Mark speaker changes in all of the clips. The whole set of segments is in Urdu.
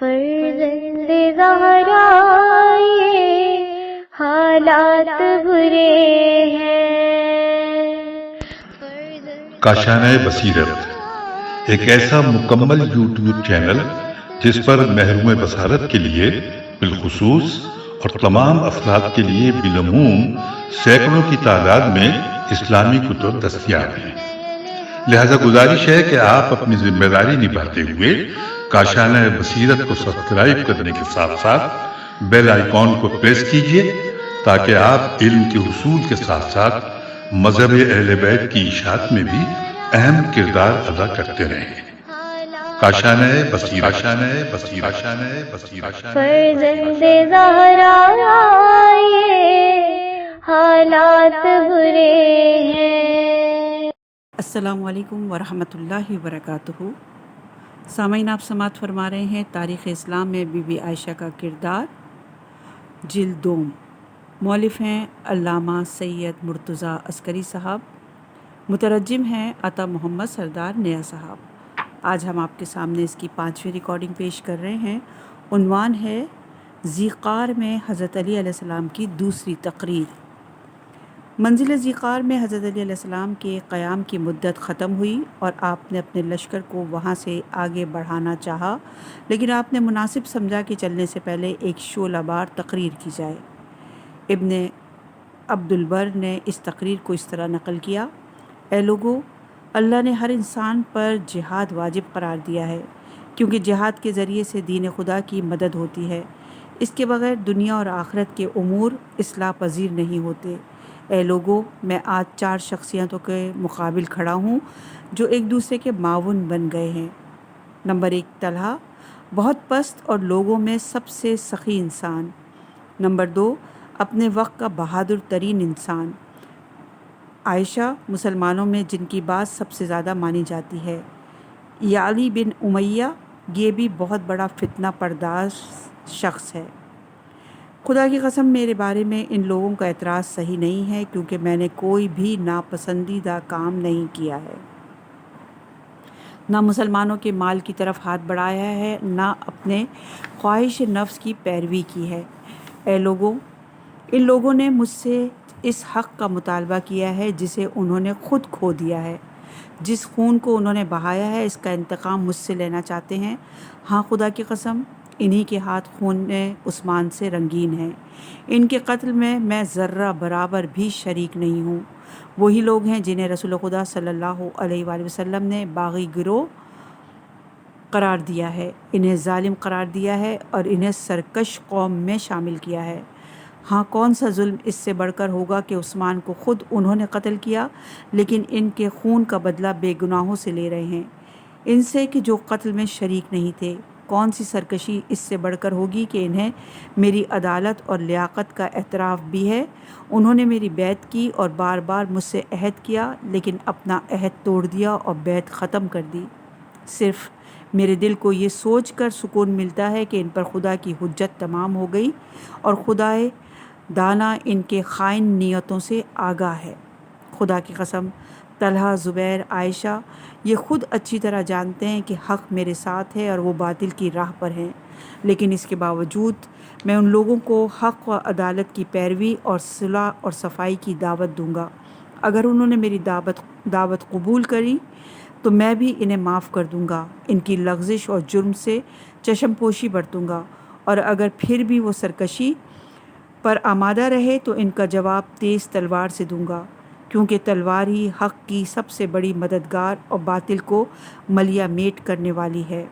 Speaker 1: فرزند زہرا یہ حالات برے ہیں۔
Speaker 2: کاشانۂ بصیرت ایک ایسا مکمل یوٹیوب چینل جس پر محروم بصارت کے لیے بالخصوص اور تمام افراد کے لیے بالعموم سینکڑوں کی تعداد میں اسلامی کتب دستیاب ہیں۔ لہذا گزارش ہے کہ آپ اپنی ذمہ داری نبھاتے ہوئے کاشانۂ بصیرت کو سبسکرائب کرنے کے ساتھ ساتھ بیل آئیکن کو پریس کیجیے تاکہ آپ علم کے حصول کے ساتھ ساتھ مذہب اہل بیت کی اشاعت میں بھی اہم کردار ادا کرتے رہیں۔ کاشانۂ بصیرت، کاشانۂ بصیرت، کاشانۂ بصیرت۔
Speaker 1: فرزند زہرا یہ حالات برے ہیں۔
Speaker 3: السلام علیکم ورحمۃ اللہ وبرکاتہ۔ سامعین، آپ سماعت فرما رہے ہیں تاریخ اسلام میں بی بی عائشہ کا کردار، جلد دوم۔ مؤلف ہیں علامہ سید مرتضیٰ عسکری صاحب، مترجم ہیں عطا محمد سردار نیا صاحب۔ آج ہم آپ کے سامنے اس کی 5ویں ریکارڈنگ پیش کر رہے ہیں۔ عنوان ہے ذیقار میں حضرت علی علیہ السلام کی دوسری تقریر۔ منزل ذیقار میں حضرت علی علیہ السلام کے قیام کی مدت ختم ہوئی اور آپ نے اپنے لشکر کو وہاں سے آگے بڑھانا چاہا، لیکن آپ نے مناسب سمجھا کہ چلنے سے پہلے ایک شعلہ بار تقریر کی جائے۔ ابن عبد البر نے اس تقریر کو اس طرح نقل کیا: اے لوگو، اللہ نے ہر انسان پر جہاد واجب قرار دیا ہے، کیونکہ جہاد کے ذریعے سے دین خدا کی مدد ہوتی ہے۔ اس کے بغیر دنیا اور آخرت کے امور اصلاح پذیر نہیں ہوتے۔ اے لوگو، میں آج 4 شخصیتوں کے مقابل کھڑا ہوں جو ایک دوسرے کے معاون بن گئے ہیں۔ نمبر 1، طلحہ، بہت پست اور لوگوں میں سب سے سخی انسان۔ نمبر 2، اپنے وقت کا بہادر ترین انسان۔ عائشہ، مسلمانوں میں جن کی بات سب سے زیادہ مانی جاتی ہے۔ یعلی بن امیہ، یہ بھی بہت بڑا فتنہ پرداز شخص ہے۔ خدا کی قسم، میرے بارے میں ان لوگوں کا اعتراض صحیح نہیں ہے، کیونکہ میں نے کوئی بھی ناپسندیدہ کام نہیں کیا ہے، نہ مسلمانوں کے مال کی طرف ہاتھ بڑھایا ہے، نہ اپنے خواہش نفس کی پیروی کی ہے۔ اے لوگوں، ان لوگوں نے مجھ سے اس حق کا مطالبہ کیا ہے جسے انہوں نے خود کھو دیا ہے۔ جس خون کو انہوں نے بہایا ہے، اس کا انتقام مجھ سے لینا چاہتے ہیں۔ ہاں، خدا کی قسم، انہی کے ہاتھ خون عثمان سے رنگین ہیں۔ ان کے قتل میں میں ذرہ برابر بھی شریک نہیں ہوں۔ وہی لوگ ہیں جنہیں رسول خدا صلی اللہ علیہ وآلہ وسلم نے باغی گروہ قرار دیا ہے، انہیں ظالم قرار دیا ہے اور انہیں سرکش قوم میں شامل کیا ہے۔ ہاں، کون سا ظلم اس سے بڑھ کر ہوگا کہ عثمان کو خود انہوں نے قتل کیا، لیکن ان کے خون کا بدلہ بے گناہوں سے لے رہے ہیں، ان سے کہ جو قتل میں شریک نہیں تھے۔ کون سی سرکشی اس سے بڑھ کر ہوگی کہ انہیں میری عدالت اور لیاقت کا اعتراف بھی ہے۔ انہوں نے میری بیعت کی اور بار بار مجھ سے عہد کیا، لیکن اپنا عہد توڑ دیا اور بیعت ختم کر دی۔ صرف میرے دل کو یہ سوچ کر سکون ملتا ہے کہ ان پر خدا کی حجت تمام ہو گئی اور خدائے دانا ان کے خائن نیتوں سے آگاہ ہے۔ خدا کی قسم، طلحہ، زبیر، عائشہ یہ خود اچھی طرح جانتے ہیں کہ حق میرے ساتھ ہے اور وہ باطل کی راہ پر ہیں، لیکن اس کے باوجود میں ان لوگوں کو حق و عدالت کی پیروی اور صلح اور صفائی کی دعوت دوں گا۔ اگر انہوں نے میری دعوت قبول کری تو میں بھی انہیں معاف کر دوں گا، ان کی لغزش اور جرم سے چشم پوشی برتوں گا، اور اگر پھر بھی وہ سرکشی پر آمادہ رہے تو ان کا جواب تیز تلوار سے دوں گا، کیونکہ تلوار ہی حق کی سب سے بڑی مددگار اور باطل کو ملیا میٹ کرنے والی ہے۔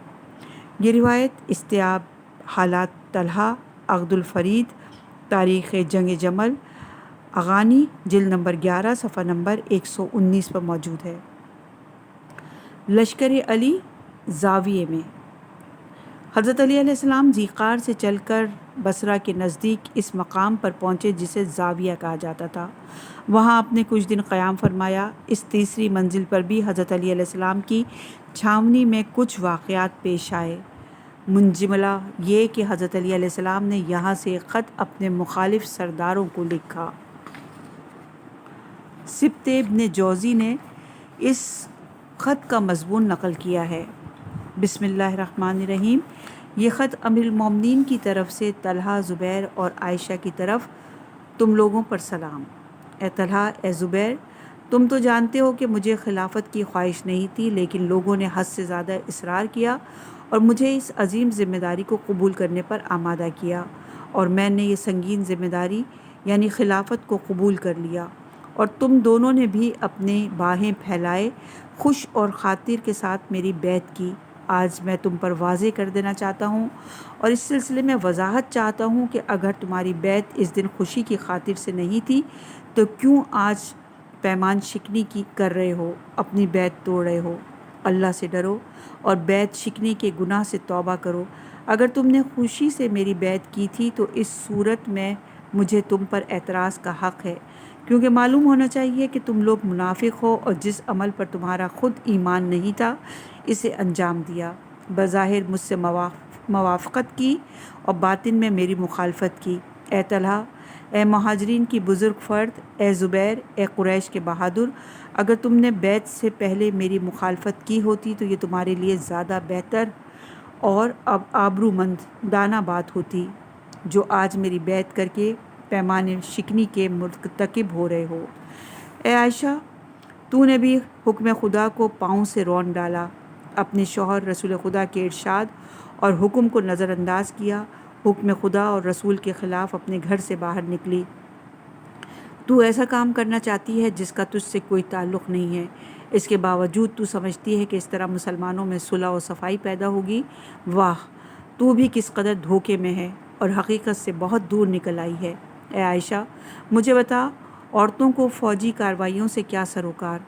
Speaker 3: یہ روایت استیاب حالات طلحہ، عقد الفرید، تاریخ جنگ جمل، اغانی، جلد نمبر 11، صفحہ نمبر 119 پر موجود ہے۔ لشکر علی زاویے میں۔ حضرت علی علیہ السلام ذیقار سے چل کر بصرہ کے نزدیک اس مقام پر پہنچے جسے زاویہ کہا جاتا تھا۔ وہاں آپ نے کچھ دن قیام فرمایا۔ اس تیسری منزل پر بھی حضرت علی علیہ السلام کی چھاونی میں کچھ واقعات پیش آئے۔ منجملہ یہ کہ حضرت علی علیہ السلام نے یہاں سے خط اپنے مخالف سرداروں کو لکھا۔ سبط ابن جوزی نے اس خط کا مضمون نقل کیا ہے: بسم اللہ الرحمن الرحیم، یہ خط امیر المومنین کی طرف سے طلحہ، زبیر اور عائشہ کی طرف تم لوگوں پر سلام۔ اے طلحہ، اے زبیر، تم تو جانتے ہو کہ مجھے خلافت کی خواہش نہیں تھی، لیکن لوگوں نے حد سے زیادہ اصرار کیا اور مجھے اس عظیم ذمہ داری کو قبول کرنے پر آمادہ کیا، اور میں نے یہ سنگین ذمہ داری یعنی خلافت کو قبول کر لیا، اور تم دونوں نے بھی اپنے باہیں پھیلائے خوش اور خاطر کے ساتھ میری بیعت کی۔ آج میں تم پر واضح کر دینا چاہتا ہوں اور اس سلسلے میں وضاحت چاہتا ہوں کہ اگر تمہاری بیعت اس دن خوشی کی خاطر سے نہیں تھی تو کیوں آج پیمان شکنی کی کر رہے ہو، اپنی بیعت توڑ رہے ہو؟ اللہ سے ڈرو اور بیعت شکنی کے گناہ سے توبہ کرو۔ اگر تم نے خوشی سے میری بیعت کی تھی تو اس صورت میں مجھے تم پر اعتراض کا حق ہے، کیونکہ معلوم ہونا چاہیے کہ تم لوگ منافق ہو اور جس عمل پر تمہارا خود ایمان نہیں تھا اسے انجام دیا، بظاہر مجھ سے موافقت کی اور باطن میں میری مخالفت کی۔ اے طلحہ، اے مہاجرین کی بزرگ فرد، اے زبیر، اے قریش کے بہادر، اگر تم نے بیعت سے پہلے میری مخالفت کی ہوتی تو یہ تمہارے لیے زیادہ بہتر اور آبرومندانہ بات ہوتی، جو آج میری بیعت کر کے پیمان شکنی کے مرتکب ہو رہے ہو۔ اے عائشہ، تو نے بھی حکم خدا کو پاؤں سے رون ڈالا، اپنے شوہر رسول خدا کے ارشاد اور حکم کو نظر انداز کیا، حکم خدا اور رسول کے خلاف اپنے گھر سے باہر نکلی۔ تو ایسا کام کرنا چاہتی ہے جس کا تجھ سے کوئی تعلق نہیں ہے، اس کے باوجود تو سمجھتی ہے کہ اس طرح مسلمانوں میں صلح و صفائی پیدا ہوگی۔ واہ، تو بھی کس قدر دھوکے میں ہے اور حقیقت سے بہت دور نکل آئی ہے۔ اے عائشہ، مجھے بتا، عورتوں کو فوجی کارروائیوں سے کیا سروکار؟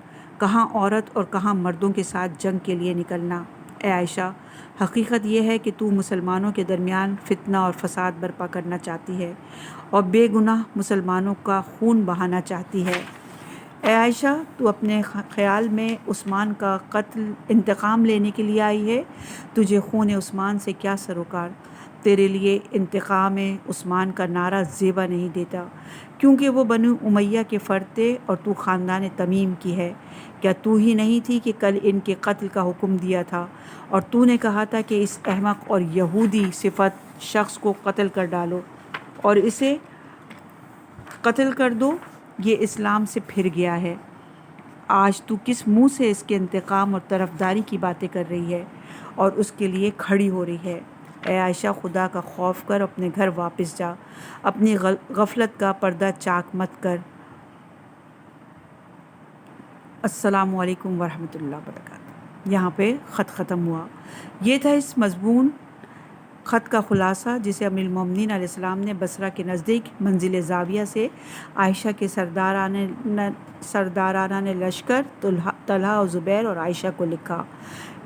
Speaker 3: کہاں عورت اور کہاں مردوں کے ساتھ جنگ کے لیے نکلنا؟ اے عائشہ، حقیقت یہ ہے کہ تو مسلمانوں کے درمیان فتنہ اور فساد برپا کرنا چاہتی ہے اور بے گناہ مسلمانوں کا خون بہانا چاہتی ہے۔ اے عائشہ، تو اپنے خیال میں عثمان کا قتل انتقام لینے کے لیے آئی ہے، تجھے خون عثمان سے کیا سروکار؟ تیرے لیے انتقام عثمان کا نعرہ زیبا نہیں دیتا، کیونکہ وہ بنو امیہ کے فرد تھے اور تو خاندان تمیم کی ہے۔ کیا تو ہی نہیں تھی کہ کل ان کے قتل کا حکم دیا تھا اور تو نے کہا تھا کہ اس احمق اور یہودی صفت شخص کو قتل کر ڈالو اور اسے قتل کر دو، یہ اسلام سے پھر گیا ہے۔ آج تو کس منہ سے اس کے انتقام اور طرفداری کی باتیں کر رہی ہے اور اس کے لیے کھڑی ہو رہی ہے؟ اے عائشہ، خدا کا خوف کر، اپنے گھر واپس جا، اپنی غفلت کا پردہ چاک مت کر۔ السلام علیکم ورحمۃ اللہ وبرکاتہ۔ یہاں پہ خط ختم ہوا۔ یہ تھا اس مضمون خط کا خلاصہ جسے امیر المومنین علیہ السلام نے بصرہ کے نزدیک منزل زاویہ سے عائشہ کے سردارانہ لشکر طلحہ و زبیر اور عائشہ کو لکھا۔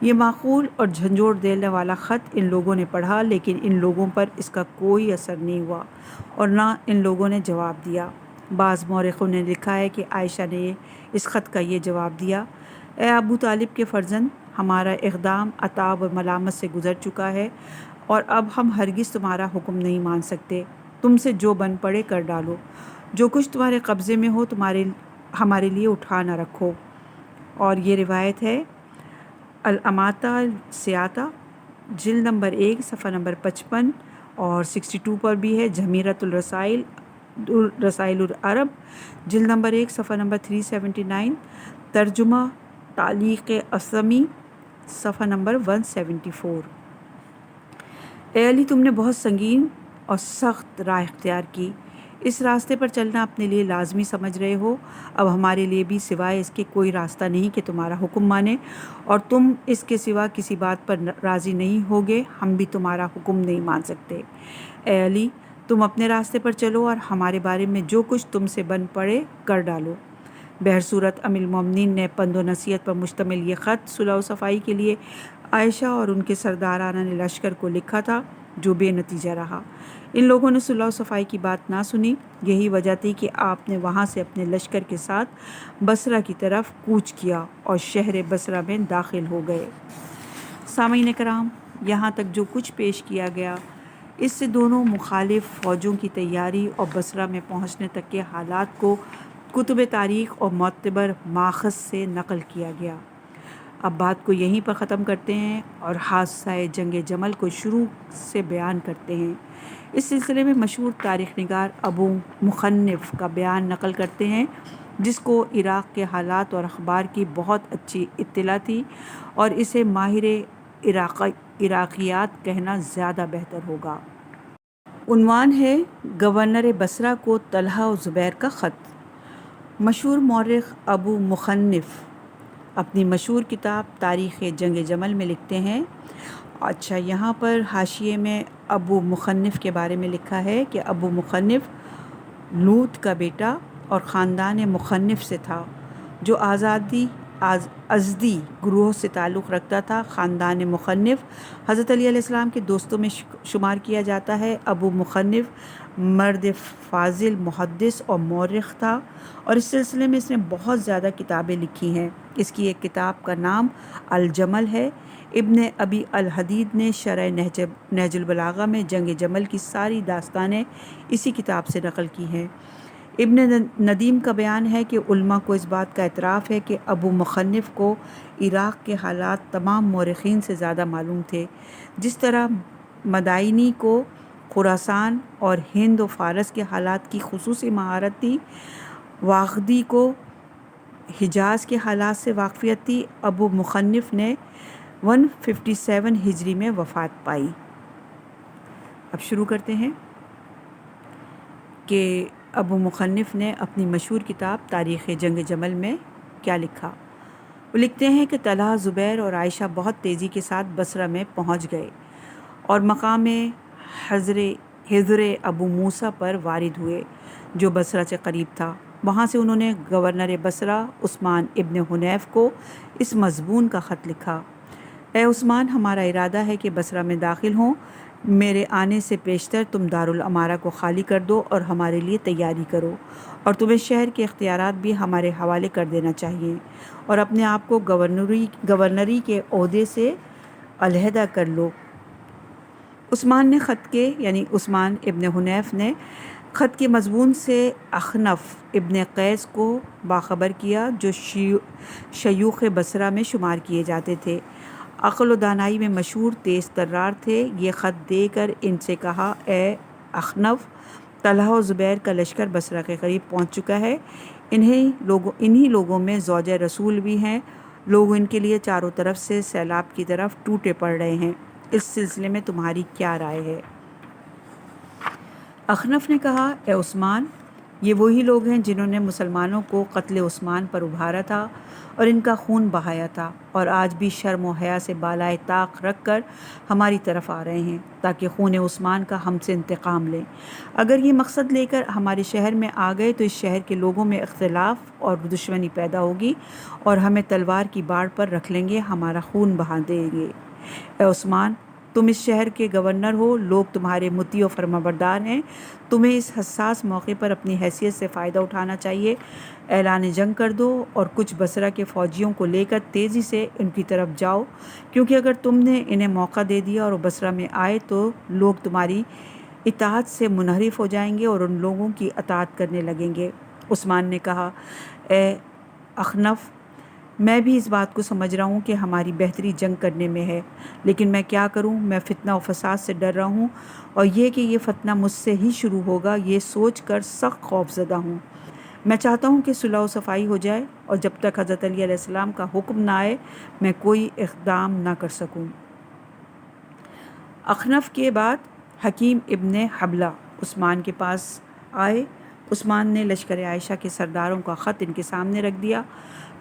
Speaker 3: یہ معقول اور جھنجھوڑ دینے والا خط ان لوگوں نے پڑھا، لیکن ان لوگوں پر اس کا کوئی اثر نہیں ہوا اور نہ ان لوگوں نے جواب دیا۔ بعض مورخوں نے لکھا ہے کہ عائشہ نے اس خط کا یہ جواب دیا: اے ابو طالب کے فرزند، ہمارا اقدام عتاب اور ملامت سے گزر چکا ہے اور اب ہم ہرگز تمہارا حکم نہیں مان سکتے۔ تم سے جو بن پڑے کر ڈالو، جو کچھ تمہارے قبضے میں ہو ہمارے لیے اٹھا نہ رکھو۔ اور یہ روایت ہے الاماتہ السیاتہ، جلد نمبر 1 صفحہ نمبر 55 اور 62 پر بھی ہے۔ جمیرۃ رسائل العرب، جلد نمبر 1 صفحہ نمبر 379، ترجمہ تعلیق اثمی، صفحہ نمبر 174۔ اے علی، تم نے بہت سنگین اور سخت راہ اختیار کی، اس راستے پر چلنا اپنے لیے لازمی سمجھ رہے ہو۔ اب ہمارے لیے بھی سوائے اس کے کوئی راستہ نہیں کہ تمہارا حکم مانے، اور تم اس کے سوا کسی بات پر راضی نہیں ہوگے، ہم بھی تمہارا حکم نہیں مان سکتے۔ اے علی، تم اپنے راستے پر چلو اور ہمارے بارے میں جو کچھ تم سے بن پڑے کر ڈالو۔ بہرصورت امیر المومنین نے پند و نصیحت پر مشتمل یہ خط صلح و صفائی کے لیے عائشہ اور ان کے سردارانہ لشکر کو لکھا تھا، جو بے نتیجہ رہا۔ ان لوگوں نے صلح و صفائی کی بات نہ سنی، یہی وجہ تھی کہ آپ نے وہاں سے اپنے لشکر کے ساتھ بصرہ کی طرف کوچ کیا اور شہر بصرہ میں داخل ہو گئے۔ سامعین کرام، یہاں تک جو کچھ پیش کیا گیا اس سے دونوں مخالف فوجوں کی تیاری اور بصرہ میں پہنچنے تک کے حالات کو کتب تاریخ اور معتبر ماخذ سے نقل کیا گیا۔ اب بات کو یہیں پر ختم کرتے ہیں اور حادثہ جنگ جمل کو شروع سے بیان کرتے ہیں۔ اس سلسلے میں مشہور تاریخ نگار ابو مخنف کا بیان نقل کرتے ہیں، جس کو عراق کے حالات اور اخبار کی بہت اچھی اطلاع تھی، اور اسے ماہر عراقیات کہنا زیادہ بہتر ہوگا۔ عنوان ہے گورنر بصرہ کو طلحہ و زبیر کا خط۔ مشہور مورخ ابو مخنف اپنی مشہور کتاب تاریخ جنگ جمل میں لکھتے ہیں، اچھا یہاں پر حاشیے میں ابو مخنف کے بارے میں لکھا ہے کہ ابو مخنف لوط کا بیٹا اور خاندان مخنف سے تھا، جو ازدی گروہ سے تعلق رکھتا تھا۔ خاندان مخنف حضرت علی علیہ السلام کے دوستوں میں شمار کیا جاتا ہے۔ ابو مخنف مرد فاضل، محدث اور مورخ تھا، اور اس سلسلے میں اس نے بہت زیادہ کتابیں لکھی ہیں۔ اس کی ایک کتاب کا نام الجمل ہے۔ ابن ابی الحدید نے شرح نہج البلاغہ میں جنگ جمل کی ساری داستانیں اسی کتاب سے نقل کی ہیں۔ ابن ندیم کا بیان ہے کہ علماء کو اس بات کا اعتراف ہے کہ ابو مخنف کو عراق کے حالات تمام مورخین سے زیادہ معلوم تھے، جس طرح مدائنی کو خراسان اور ہند و فارس کے حالات کی خصوصی مہارت تھی، واغدی کو حجاز کے حالات سے واقفیت تھی۔ ابو مخنف نے 157 ہجری میں وفات پائی۔ اب شروع کرتے ہیں کہ ابو مخنف نے اپنی مشہور کتاب تاریخ جنگ جمل میں کیا لکھا۔ وہ لکھتے ہیں کہ طلحہ، زبیر اور عائشہ بہت تیزی کے ساتھ بصرہ میں پہنچ گئے اور مقام حضر ابو موسیٰ پر وارد ہوئے، جو بصرہ سے قریب تھا۔ وہاں سے انہوں نے گورنر بصرہ عثمان ابن حنیف کو اس مضمون کا خط لکھا: اے عثمان، ہمارا ارادہ ہے کہ بصرہ میں داخل ہوں۔ میرے آنے سے پیشتر تم دارالامارہ کو خالی کر دو اور ہمارے لیے تیاری کرو، اور تمہیں شہر کے اختیارات بھی ہمارے حوالے کر دینا چاہیے، اور اپنے آپ کو گورنری کے عہدے سے علیحدہ کر لو۔ عثمان نے عثمان ابن حنیف نے خط کے مضمون سے اخنف ابن قیس کو باخبر کیا، جو شیوخ بصرہ میں شمار کیے جاتے تھے، عقل و دانائی میں مشہور، تیز ترار تھے۔ یہ خط دے کر ان سے کہا: اے اخنف، طلحہ و زبیر کا لشکر بصرہ کے قریب پہنچ چکا ہے۔ انہی لوگوں میں زوجہ رسول بھی ہیں۔ لوگ ان کے لیے چاروں طرف سے سیلاب کی طرف ٹوٹے پڑ رہے ہیں۔ اس سلسلے میں تمہاری کیا رائے ہے؟ اخنف نے کہا: اے عثمان، یہ وہی لوگ ہیں جنہوں نے مسلمانوں کو قتل عثمان پر ابھارا تھا اور ان کا خون بہایا تھا، اور آج بھی شرم و حیا سے بالائے طاق رکھ کر ہماری طرف آ رہے ہیں تاکہ خون عثمان کا ہم سے انتقام لیں۔ اگر یہ مقصد لے کر ہمارے شہر میں آ گئے تو اس شہر کے لوگوں میں اختلاف اور دشمنی پیدا ہوگی، اور ہمیں تلوار کی باڑ پر رکھ لیں گے، ہمارا خون بہا دیں گے۔ اے عثمان، تم اس شہر کے گورنر ہو، لوگ تمہارے مطیع و فرمانبردار ہیں، تمہیں اس حساس موقع پر اپنی حیثیت سے فائدہ اٹھانا چاہیے۔ اعلان جنگ کر دو اور کچھ بصرہ کے فوجیوں کو لے کر تیزی سے ان کی طرف جاؤ، کیونکہ اگر تم نے انہیں موقع دے دیا اور وہ بصرہ میں آئے تو لوگ تمہاری اطاعت سے منحرف ہو جائیں گے اور ان لوگوں کی اطاعت کرنے لگیں گے۔ عثمان نے کہا: اے اخنف، میں بھی اس بات کو سمجھ رہا ہوں کہ ہماری بہتری جنگ کرنے میں ہے، لیکن میں کیا کروں؟ میں فتنہ و فساد سے ڈر رہا ہوں، اور یہ کہ یہ فتنہ مجھ سے ہی شروع ہوگا، یہ سوچ کر سخت خوف زدہ ہوں۔ میں چاہتا ہوں کہ صلح و صفائی ہو جائے، اور جب تک حضرت علی علیہ السلام کا حکم نہ آئے میں کوئی اقدام نہ کر سکوں۔ اخنف کے بعد حکیم ابن حبلہ عثمان کے پاس آئے۔ عثمان نے لشکر عائشہ کے سرداروں کا خط ان کے سامنے رکھ دیا۔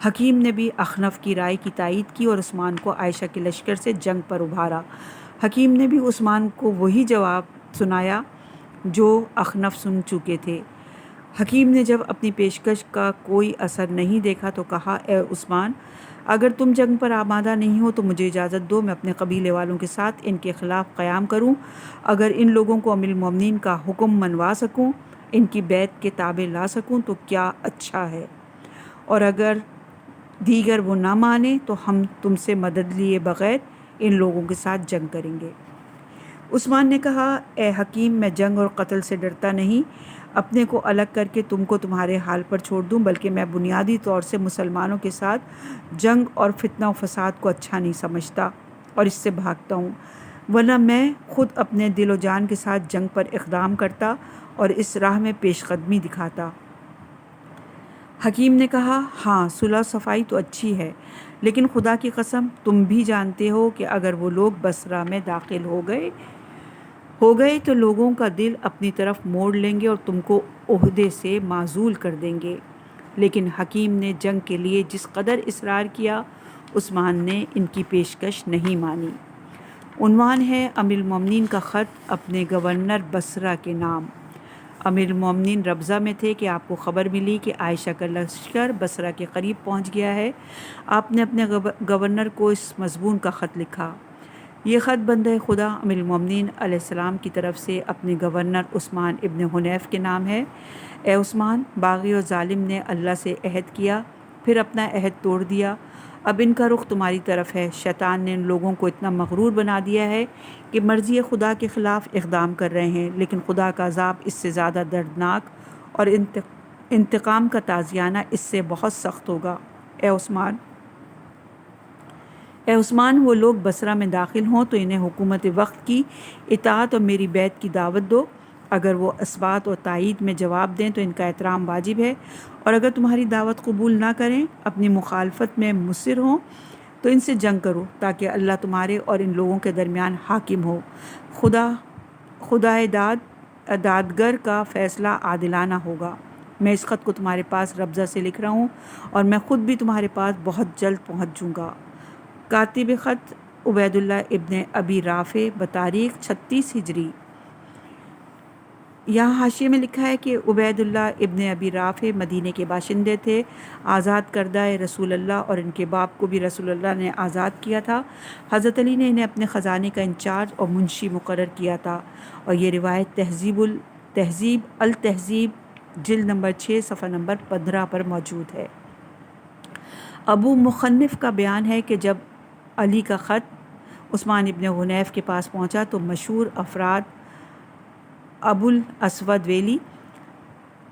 Speaker 3: حکیم نے بھی اخنف کی رائے کی تائید کی اور عثمان کو عائشہ کے لشکر سے جنگ پر ابھارا۔ حکیم نے بھی عثمان کو وہی جواب سنایا جو اخنف سن چکے تھے۔ حکیم نے جب اپنی پیشکش کا کوئی اثر نہیں دیکھا تو کہا: اے عثمان، اگر تم جنگ پر آمادہ نہیں ہو تو مجھے اجازت دو، میں اپنے قبیلے والوں کے ساتھ ان کے خلاف قیام کروں۔ اگر ان لوگوں کو امیر المومنین کا حکم منوا سکوں، ان کی بیعت کے تابع لا سکوں تو کیا اچھا ہے، اور اگر دیگر وہ نہ مانے تو ہم تم سے مدد لیے بغیر ان لوگوں کے ساتھ جنگ کریں گے۔ عثمان نے کہا اے حکیم، میں جنگ اور قتل سے ڈرتا نہیں، اپنے کو الگ کر کے تم کو تمہارے حال پر چھوڑ دوں، بلکہ میں بنیادی طور سے مسلمانوں کے ساتھ جنگ اور فتنہ و فساد کو اچھا نہیں سمجھتا اور اس سے بھاگتا ہوں، ورنہ میں خود اپنے دل و جان کے ساتھ جنگ پر اقدام کرتا اور اس راہ میں پیش قدمی دکھاتا۔ حکیم نے کہا ہاں، صلح صفائی تو اچھی ہے، لیکن خدا کی قسم تم بھی جانتے ہو کہ اگر وہ لوگ بصرہ میں داخل ہو گئے تو لوگوں کا دل اپنی طرف موڑ لیں گے اور تم کو عہدے سے معزول کر دیں گے۔ لیکن حکیم نے جنگ کے لیے جس قدر اصرار کیا، عثمان نے ان کی پیشکش نہیں مانی۔ عنوان ہے امیر المومنین کا خط اپنے گورنر بصرہ کے نام۔ امیر المومنین ربضہ میں تھے کہ آپ کو خبر ملی کہ عائشہ کا لشکر بصرہ کے قریب پہنچ گیا ہے۔ آپ نے اپنے گورنر کو اس مضمون کا خط لکھا۔ یہ خط بندہ خدا امیر المومنین علیہ السلام کی طرف سے اپنے گورنر عثمان ابن حنیف کے نام ہے۔ اے عثمان، باغی اور ظالم نے اللہ سے عہد کیا، پھر اپنا عہد توڑ دیا۔ اب ان کا رخ تمہاری طرف ہے۔ شیطان نے ان لوگوں کو اتنا مغرور بنا دیا ہے کہ مرضی خدا کے خلاف اقدام کر رہے ہیں، لیکن خدا کا عذاب اس سے زیادہ دردناک اور انتقام کا تازیانہ اس سے بہت سخت ہوگا۔ اے عثمان، وہ لوگ بصرہ میں داخل ہوں تو انہیں حکومت وقت کی اطاعت اور میری بیعت کی دعوت دو۔ اگر وہ اثبات اور تائید میں جواب دیں تو ان کا احترام واجب ہے، اور اگر تمہاری دعوت قبول نہ کریں، اپنی مخالفت میں مصر ہوں تو ان سے جنگ کرو، تاکہ اللہ تمہارے اور ان لوگوں کے درمیان حاکم ہو۔ خدا دادگر کا فیصلہ عادلانہ ہوگا۔ میں اس خط کو تمہارے پاس ربضہ سے لکھ رہا ہوں، اور میں خود بھی تمہارے پاس بہت جلد پہنچ جوں گا۔ کاتب خط عبید اللہ ابن ابی رافع بتاریخ 36 ہجری۔ یہاں حاشیے میں لکھا ہے کہ عبید اللہ ابن ابی رافع مدینے کے باشندے تھے، آزاد کردہ رسول اللہ، اور ان کے باپ کو بھی رسول اللہ نے آزاد کیا تھا۔ حضرت علی نے انہیں اپنے خزانے کا انچارج اور منشی مقرر کیا تھا، اور یہ روایت تہذیب التہذیب جلد نمبر 6 صفحہ نمبر 15 پر موجود ہے۔ ابو مخنف کا بیان ہے کہ جب علی کا خط عثمان ابن حنیف کے پاس پہنچا تو مشہور افراد ابو الاسود ویلی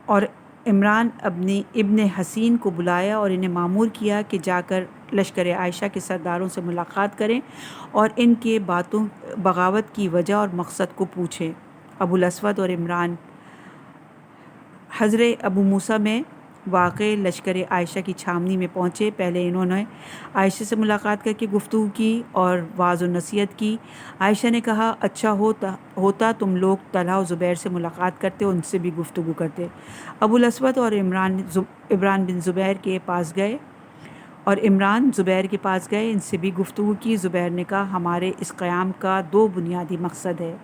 Speaker 3: اور عمران ابن حسین کو بلایا اور انہیں مامور کیا کہ جا کر لشکر عائشہ کے سرداروں سے ملاقات کریں اور ان کے بغاوت کی وجہ اور مقصد کو پوچھیں۔ ابو الاسود اور عمران حضر ابو موسیٰ میں واقع لشکر عائشہ کی چھاونی میں پہنچے۔ پہلے انہوں نے عائشہ سے ملاقات کر کے گفتگو کی اور واعظ و نصیحت کی۔ عائشہ نے کہا اچھا ہوتا تم لوگ طلحہ و زبیر سے ملاقات کرتے، ان سے بھی گفتگو کرتے۔ ابو الاسود اور عمران بن زبیر کے پاس گئے ان سے بھی گفتگو کی۔ زبیر نے کہا ہمارے اس قیام کا 2 بنیادی مقصد ہے۔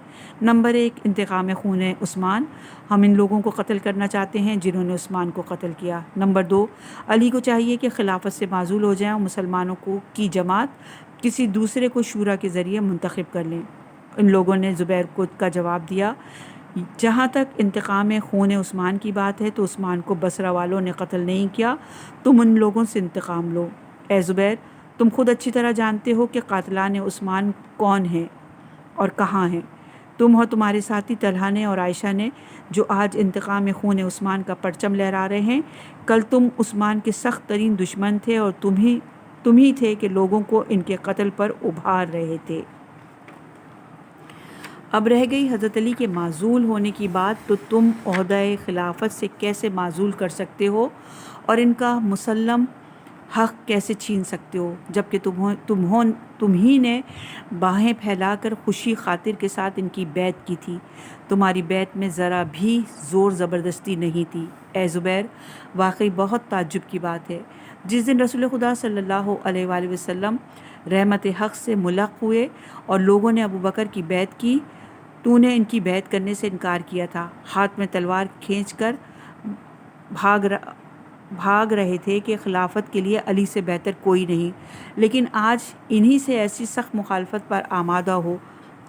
Speaker 3: نمبر 1 انتقام خون عثمان، ہم ان لوگوں کو قتل کرنا چاہتے ہیں جنہوں نے عثمان کو قتل کیا۔ نمبر 2 علی کو چاہیے کہ خلافت سے معزول ہو جائیں اور مسلمانوں کی جماعت کسی دوسرے کو شورا کے ذریعے منتخب کر لیں۔ ان لوگوں نے زبیر کا جواب دیا جہاں تک انتقام خون عثمان کی بات ہے تو عثمان کو بصرہ والوں نے قتل نہیں کیا، تم ان لوگوں سے انتقام لو۔ اے زبیر، تم خود اچھی طرح جانتے ہو کہ قاتلان عثمان کون ہیں اور کہاں ہیں۔ تم اور تمہارے ساتھی طلحہ نے اور عائشہ نے جو آج انتقام خون عثمان کا پرچم لہرا رہے ہیں، کل تم عثمان کے سخت ترین دشمن تھے اور تم ہی تھے کہ لوگوں کو ان کے قتل پر ابھار رہے تھے۔ اب رہ گئی حضرت علی کے معزول ہونے کی بات، تو تم عہدہ خلافت سے کیسے معزول کر سکتے ہو اور ان کا مسلم حق کیسے چھین سکتے ہو، جبکہ تم ہی نے باہیں پھیلا کر خوشی خاطر کے ساتھ ان کی بیعت کی تھی۔ تمہاری بیعت میں ذرا بھی زور زبردستی نہیں تھی۔ اے زبیر، واقعی بہت تعجب کی بات ہے، جس دن رسول خدا صلی اللہ علیہ وآلہ وسلم رحمت حق سے ملق ہوئے اور لوگوں نے ابو بکر کی بیعت کی، تو نے ان کی بیعت کرنے سے انکار کیا تھا، ہاتھ میں تلوار کھینچ کر بھاگ رہے تھے کہ خلافت کے لیے علی سے بہتر کوئی نہیں، لیکن آج انہی سے ایسی سخت مخالفت پر آمادہ ہو،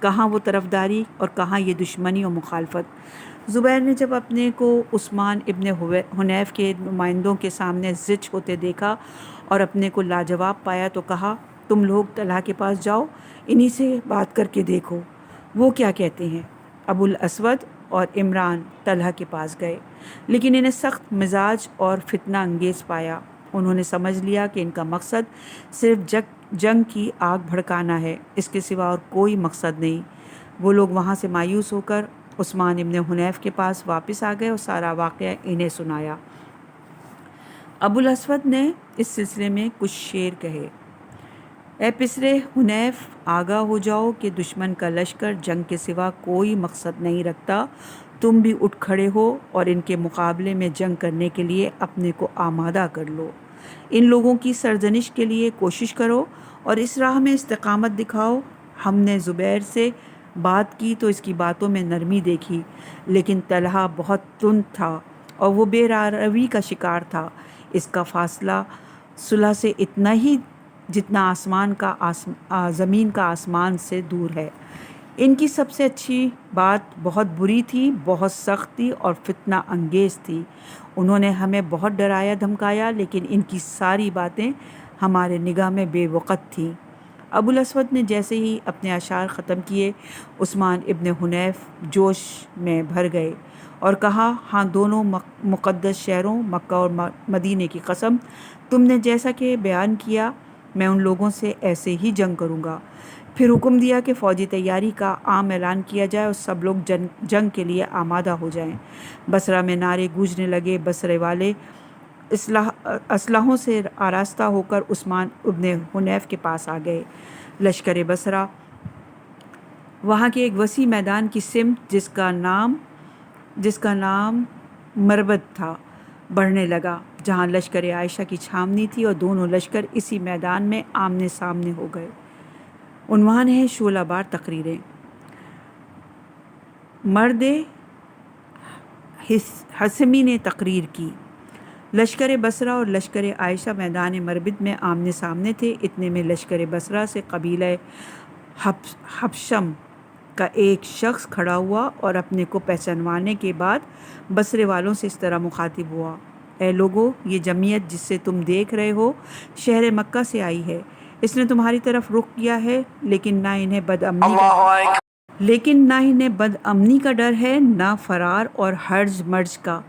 Speaker 3: کہاں وہ طرفداری اور کہاں یہ دشمنی اور مخالفت۔ زبیر نے جب اپنے کو عثمان ابن حنیف کے نمائندوں کے سامنے زچ ہوتے دیکھا اور اپنے کو لاجواب پایا تو کہا تم لوگ طلحہ کے پاس جاؤ، انہی سے بات کر کے دیکھو۔ وہ کیا کہتے ہیں؟ ابو الاسود اور عمران طلحہ کے پاس گئے، لیکن انہیں سخت مزاج اور فتنہ انگیز پایا۔ انہوں نے سمجھ لیا کہ ان کا مقصد صرف جنگ کی آگ بھڑکانا ہے، اس کے سوا اور کوئی مقصد نہیں۔ وہ لوگ وہاں سے مایوس ہو کر عثمان ابن حنیف کے پاس واپس آ گئے اور سارا واقعہ انہیں سنایا۔ ابو الاسود نے اس سلسلے میں کچھ شعر کہے: اے پسرے حنیف، آگاہ ہو جاؤ کہ دشمن کا لشکر جنگ کے سوا کوئی مقصد نہیں رکھتا۔ تم بھی اٹھ کھڑے ہو اور ان کے مقابلے میں جنگ کرنے کے لیے اپنے کو آمادہ کر لو۔ ان لوگوں کی سرزنش کے لیے کوشش کرو اور اس راہ میں استقامت دکھاؤ۔ ہم نے زبیر سے بات کی تو اس کی باتوں میں نرمی دیکھی، لیکن طلحہ بہت تند تھا اور وہ بے روی کا شکار تھا۔ اس کا فاصلہ صلح سے اتنا ہی جتنا زمین کا آسمان سے دور ہے۔ ان کی سب سے اچھی بات بہت بری تھی، بہت سخت تھی اور فتنہ انگیز تھی۔ انہوں نے ہمیں بہت ڈرایا دھمکایا، لیکن ان کی ساری باتیں ہمارے نگاہ میں بے وقت تھیں۔ ابو الاسود نے جیسے ہی اپنے اشعار ختم کیے، عثمان ابن حنیف جوش میں بھر گئے اور کہا: ہاں، دونوں مقدس شہروں مکہ اور مدینے کی قسم، تم نے جیسا کہ بیان کیا میں ان لوگوں سے ایسے ہی جنگ کروں گا۔ پھر حکم دیا کہ فوجی تیاری کا عام اعلان کیا جائے اور سب لوگ جنگ کے لیے آمادہ ہو جائیں۔ بصرہ میں نعرے گونجنے لگے۔ بصرے والے اسلحوں سے آراستہ ہو کر عثمان ابن حنیف کے پاس آ گئے۔ لشکر بصرہ وہاں کے ایک وسیع میدان کی سمت جس کا نام مربد تھا بڑھنے لگا، جہاں لشکر عائشہ کی چھاونی تھی، اور دونوں لشکر اسی میدان میں آمنے سامنے ہو گئے۔ عنوان ہے: شعلہ بار تقریریں۔ مرد حسمی نے تقریر کی: لشکر بصرہ اور لشکر عائشہ میدان مربد میں آمنے سامنے تھے۔ اتنے میں لشکر بصرہ سے قبیلہ حبشم کا ایک شخص کھڑا ہوا اور اپنے کو پہچانوانے کے بعد بصرے والوں سے اس طرح مخاطب ہوا: اے لوگو، یہ جمعیت جس سے تم دیکھ رہے ہو شہر مکہ سے آئی ہے۔ اس نے تمہاری طرف رخ کیا ہے، لیکن نہ انہیں بد امنی کا ڈر ہے، نہ فرار اور ہرج مرج کا،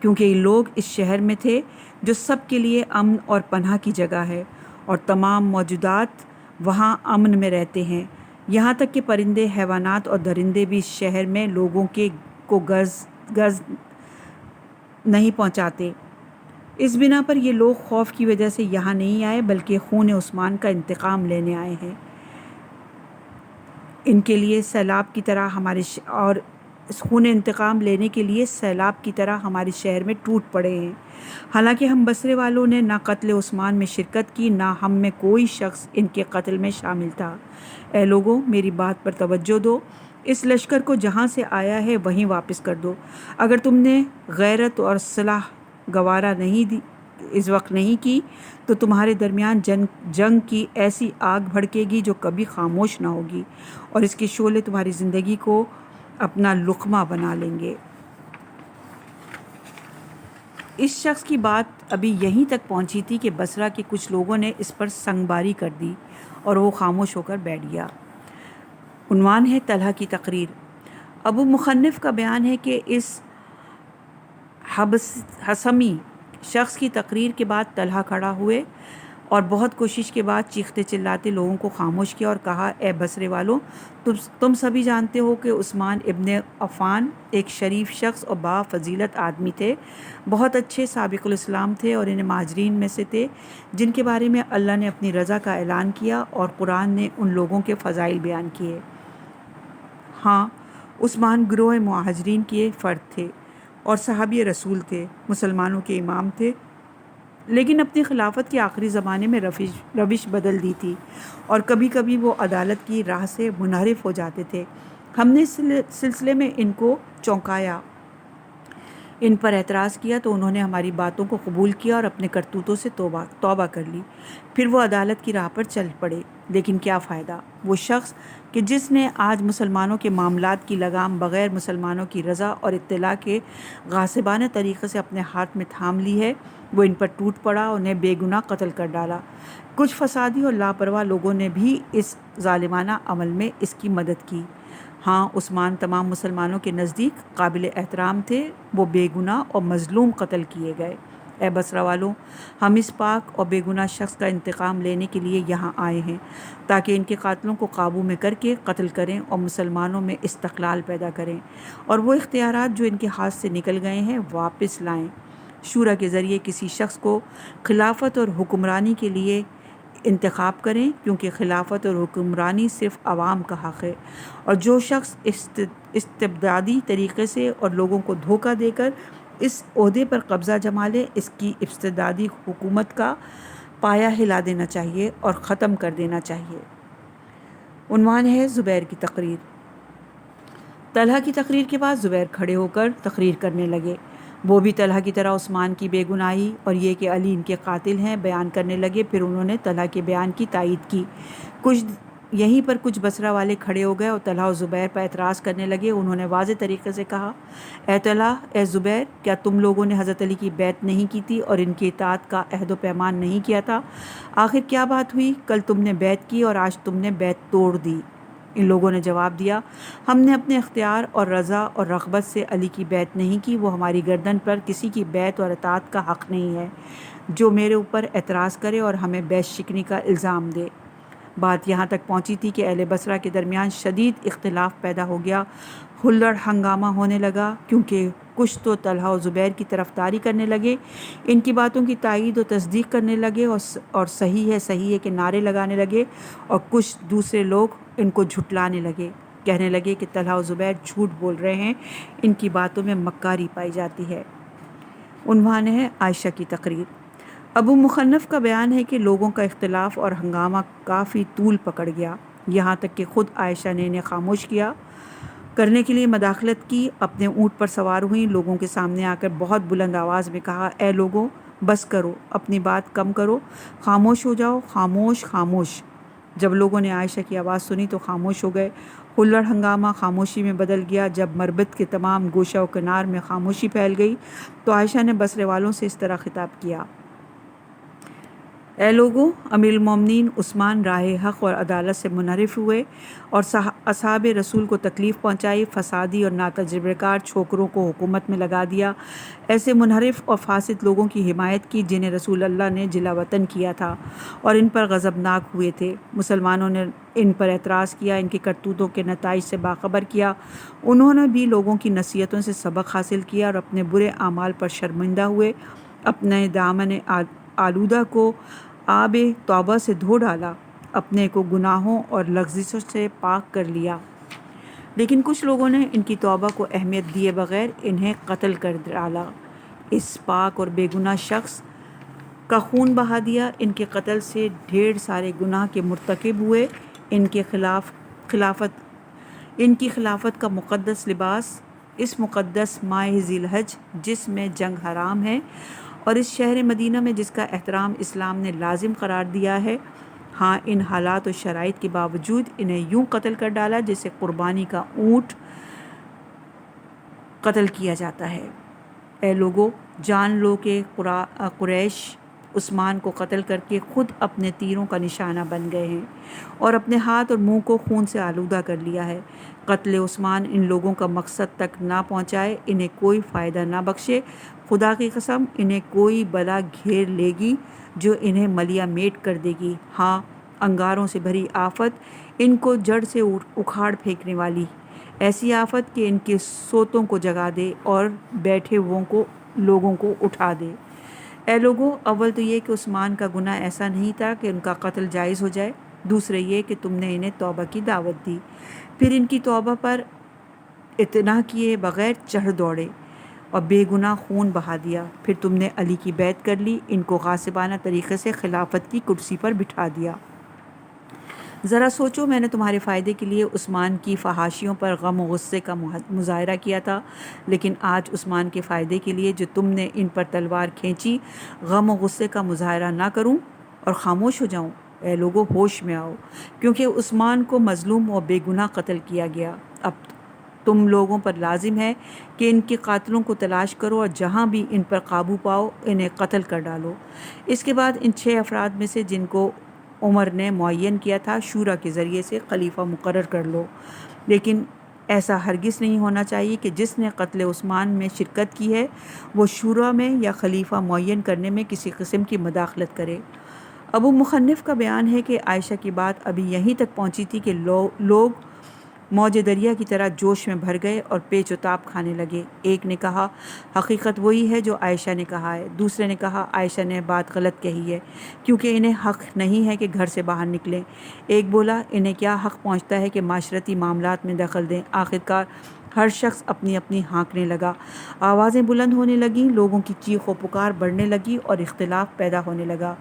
Speaker 3: کیونکہ یہ لوگ اس شہر میں تھے جو سب کے لیے امن اور پناہ کی جگہ ہے، اور تمام موجودات وہاں امن میں رہتے ہیں، یہاں تک کہ پرندے، حیوانات اور درندے بھی اس شہر میں لوگوں کو گز نہیں پہنچاتے۔ اس بنا پر یہ لوگ خوف کی وجہ سے یہاں نہیں آئے، بلکہ خون عثمان کا انتقام لینے آئے ہیں۔ ان کے لیے سیلاب کی طرح خون انتقام لینے کے لیے سیلاب کی طرح ہمارے شہر میں ٹوٹ پڑے ہیں۔ حالانکہ ہم بصرے والوں نے نہ قتل عثمان میں شرکت کی، نہ ہم میں کوئی شخص ان کے قتل میں شامل تھا۔ اے لوگوں، میری بات پر توجہ دو، اس لشکر کو جہاں سے آیا ہے وہیں واپس کر دو۔ اگر تم نے غیرت اور صلاح گوارا اس وقت نہیں کی تو تمہارے درمیان جنگ کی ایسی آگ بھڑکے گی جو کبھی خاموش نہ ہوگی، اور اس کے شعلے تمہاری زندگی کو اپنا لقمہ بنا لیں گے۔ اس شخص کی بات ابھی یہیں تک پہنچی تھی کہ بصرہ کے کچھ لوگوں نے اس پر سنگباری کر دی اور وہ خاموش ہو کر بیٹھ گیا۔ عنوان ہے: طلحہ کی تقریر۔ ابو مخنف کا بیان ہے کہ اس حسمی شخص کی تقریر کے بعد طلحہ کھڑا ہوئے اور بہت کوشش کے بعد چیختے چلاتے لوگوں کو خاموش کیا اور کہا: اے بصرے والوں، تم سبھی جانتے ہو کہ عثمان ابن عفان ایک شریف شخص اور با فضیلت آدمی تھے، بہت اچھے سابق الاسلام تھے اور ان مہاجرین میں سے تھے جن کے بارے میں اللہ نے اپنی رضا کا اعلان کیا اور قرآن نے ان لوگوں کے فضائل بیان کیے۔ ہاں، عثمان گروہ مہاجرین کے فرد تھے اور صحابی رسول تھے، مسلمانوں کے امام تھے، لیکن اپنی خلافت کے آخری زمانے میں روش بدل دی تھی اور کبھی کبھی وہ عدالت کی راہ سے منحرف ہو جاتے تھے۔ ہم نے اس سلسلے میں ان کو چونکایا، ان پر اعتراض کیا تو انہوں نے ہماری باتوں کو قبول کیا اور اپنے کرتوتوں سے توبہ کر لی۔ پھر وہ عدالت کی راہ پر چل پڑے، لیکن کیا فائدہ؟ وہ شخص کہ جس نے آج مسلمانوں کے معاملات کی لگام بغیر مسلمانوں کی رضا اور اطلاع کے غاصبانہ طریقے سے اپنے ہاتھ میں تھام لی ہے، وہ ان پر ٹوٹ پڑا اور انہیں بے گناہ قتل کر ڈالا۔ کچھ فسادی اور لاپرواہ لوگوں نے بھی اس ظالمانہ عمل میں اس کی مدد کی۔ ہاں عثمان تمام مسلمانوں کے نزدیک قابل احترام تھے، وہ بے گناہ اور مظلوم قتل کیے گئے۔ اے بصرہ والوں، ہم اس پاک اور بے گناہ شخص کا انتقام لینے کے لیے یہاں آئے ہیں تاکہ ان کے قاتلوں کو قابو میں کر کے قتل کریں اور مسلمانوں میں استقلال پیدا کریں اور وہ اختیارات جو ان کے ہاتھ سے نکل گئے ہیں واپس لائیں۔ شورا کے ذریعے کسی شخص کو خلافت اور حکمرانی کے لیے انتخاب کریں، کیونکہ خلافت اور حکمرانی صرف عوام کا حق ہے، اور جو شخص استبدادی طریقے سے اور لوگوں کو دھوکہ دے کر اس عہدے پر قبضہ جما لے، اس کی استبدادی حکومت کا پایا ہلا دینا چاہیے اور ختم کر دینا چاہیے۔ عنوان ہے زبیر کی تقریر۔ طلحہ کی تقریر کے بعد زبیر کھڑے ہو کر تقریر کرنے لگے۔ وہ بھی طلحہ کی طرح عثمان کی بے گناہی اور یہ کہ علی ان کے قاتل ہیں بیان کرنے لگے۔ پھر انہوں نے طلحہ کے بیان کی تائید کی۔ یہیں پر کچھ بصرہ والے کھڑے ہو گئے اور طلحہ اور زبیر پر اعتراض کرنے لگے۔ انہوں نے واضح طریقے سے کہا، اے طلحہ، اے زبیر، کیا تم لوگوں نے حضرت علی کی بیعت نہیں کی تھی اور ان کی اطاعت کا عہد و پیمان نہیں کیا تھا؟ آخر کیا بات ہوئی؟ کل تم نے بیعت کی اور آج تم نے بیعت توڑ دی۔ ان لوگوں نے جواب دیا، ہم نے اپنے اختیار اور رضا اور رغبت سے علی کی بیعت نہیں کی، وہ ہماری گردن پر کسی کی بیعت اور اطاعت کا حق نہیں ہے۔ جو میرے اوپر اعتراض کرے اور ہمیں بیعت شکنی کا الزام دے۔ بات یہاں تک پہنچی تھی کہ اہل بصرہ کے درمیان شدید اختلاف پیدا ہو گیا، ہلڑ ہنگامہ ہونے لگا، کیونکہ کچھ تو طلحہ و زبیر کی طرفداری کرنے لگے، ان کی باتوں کی تائید و تصدیق کرنے لگے اور صحیح ہے کہ نعرے لگانے لگے، اور کچھ دوسرے لوگ ان کو جھٹلانے لگے، کہنے لگے کہ طلحہ و زبیر جھوٹ بول رہے ہیں، ان کی باتوں میں مکاری پائی جاتی ہے۔ عنوان ہے عائشہ کی تقریر۔ ابو مخنف کا بیان ہے کہ لوگوں کا اختلاف اور ہنگامہ کافی طول پکڑ گیا، یہاں تک کہ خود عائشہ نے انہیں خاموش کرنے کے لیے مداخلت کی، اپنے اونٹ پر سوار ہوئیں، لوگوں کے سامنے آ کر بہت بلند آواز میں کہا، اے لوگوں، بس کرو، اپنی بات کم کرو، خاموش ہو جاؤ، خاموش خاموش۔ جب لوگوں نے عائشہ کی آواز سنی تو خاموش ہو گئے، ہلڑ ہنگامہ خاموشی میں بدل گیا۔ جب مربت کے تمام گوشہ و کنار میں خاموشی پھیل گئی تو عائشہ نے بصرے والوں سے اس طرح خطاب کیا، اے لوگوں، امیر المومنین عثمان راہ حق اور عدالت سے منحرف ہوئے اور اصحاب رسول کو تکلیف پہنچائی، فسادی اور ناتجربہ کار چھوکروں کو حکومت میں لگا دیا، ایسے منحرف اور فاسد لوگوں کی حمایت کی جنہیں رسول اللہ نے جلا وطن کیا تھا اور ان پر غضبناک ہوئے تھے۔ مسلمانوں نے ان پر اعتراض کیا، ان کی کرتوتوں کے نتائج سے باخبر کیا، انہوں نے بھی لوگوں کی نصیحتوں سے سبق حاصل کیا اور اپنے برے اعمال پر شرمندہ ہوئے، اپنے دامن آلودہ کو آب توبہ سے دھو ڈالا، اپنے کو گناہوں اور لغزشوں سے پاک کر لیا۔ لیکن کچھ لوگوں نے ان کی توبہ کو اہمیت دیے بغیر انہیں قتل کر ڈالا، اس پاک اور بے گناہ شخص کا خون بہا دیا۔ ان کے قتل سے ڈھیر سارے گناہ کے مرتکب ہوئے۔ ان کی خلافت کا مقدس لباس، اس مقدس ماہ ذی الحج جس میں جنگ حرام ہے، اور اس شہر مدینہ میں جس کا احترام اسلام نے لازم قرار دیا ہے، ہاں ان حالات و شرائط کے باوجود انہیں یوں قتل کر ڈالا جیسے قربانی کا اونٹ قتل کیا جاتا ہے۔ اے لوگو، جان لو کہ قریش عثمان کو قتل کر کے خود اپنے تیروں کا نشانہ بن گئے ہیں اور اپنے ہاتھ اور منہ کو خون سے آلودہ کر لیا ہے۔ قتل عثمان ان لوگوں کا مقصد تک نہ پہنچائے، انہیں کوئی فائدہ نہ بخشے۔ خدا کی قسم، انہیں کوئی بلا گھیر لے گی جو انہیں ملیا میٹ کر دے گی، ہاں انگاروں سے بھری آفت، ان کو جڑ سے اکھاڑ پھینکنے والی، ایسی آفت کہ ان کے سوتوں کو جگا دے اور بیٹھے لوگوں کو اٹھا دے۔ اے لوگو، اول تو یہ کہ عثمان کا گناہ ایسا نہیں تھا کہ ان کا قتل جائز ہو جائے، دوسرے یہ کہ تم نے انہیں توبہ کی دعوت دی، پھر ان کی توبہ پر اطمینان کیے بغیر چڑھ دوڑے اور بے گناہ خون بہا دیا، پھر تم نے علی کی بیعت کر لی، ان کو غاصبانہ طریقے سے خلافت کی کرسی پر بٹھا دیا۔ ذرا سوچو، میں نے تمہارے فائدے کے لیے عثمان کی فحاشیوں پر غم و غصے کا مظاہرہ کیا تھا، لیکن آج عثمان کے فائدے کے لیے جو تم نے ان پر تلوار کھینچی، غم و غصے کا مظاہرہ نہ کروں اور خاموش ہو جاؤں؟ اے لوگو، ہوش میں آؤ، کیونکہ عثمان کو مظلوم اور بے گناہ قتل کیا گیا۔ اب تم لوگوں پر لازم ہے کہ ان کے قاتلوں کو تلاش کرو اور جہاں بھی ان پر قابو پاؤ انہیں قتل کر ڈالو۔ اس کے بعد ان 6 افراد میں سے جن کو عمر نے معین کیا تھا شورا کے ذریعے سے خلیفہ مقرر کر لو، لیکن ایسا ہرگز نہیں ہونا چاہیے کہ جس نے قتل عثمان میں شرکت کی ہے وہ شورا میں یا خلیفہ معین کرنے میں کسی قسم کی مداخلت کرے۔ ابو مخنف کا بیان ہے کہ عائشہ کی بات ابھی یہیں تک پہنچی تھی کہ لوگ موج دریا کی طرح جوش میں بھر گئے اور پیچ و تاب کھانے لگے۔ ایک نے کہا حقیقت وہی ہے جو عائشہ نے کہا ہے، دوسرے نے کہا عائشہ نے بات غلط کہی ہے کیونکہ انہیں حق نہیں ہے کہ گھر سے باہر نکلیں۔ ایک بولا انہیں کیا حق پہنچتا ہے کہ معاشرتی معاملات میں دخل دیں۔ آخرکار ہر شخص اپنی اپنی ہانکنے لگا، آوازیں بلند ہونے لگیں، لوگوں کی چیخ و پکار بڑھنے لگی اور اختلاف پیدا ہونے لگا،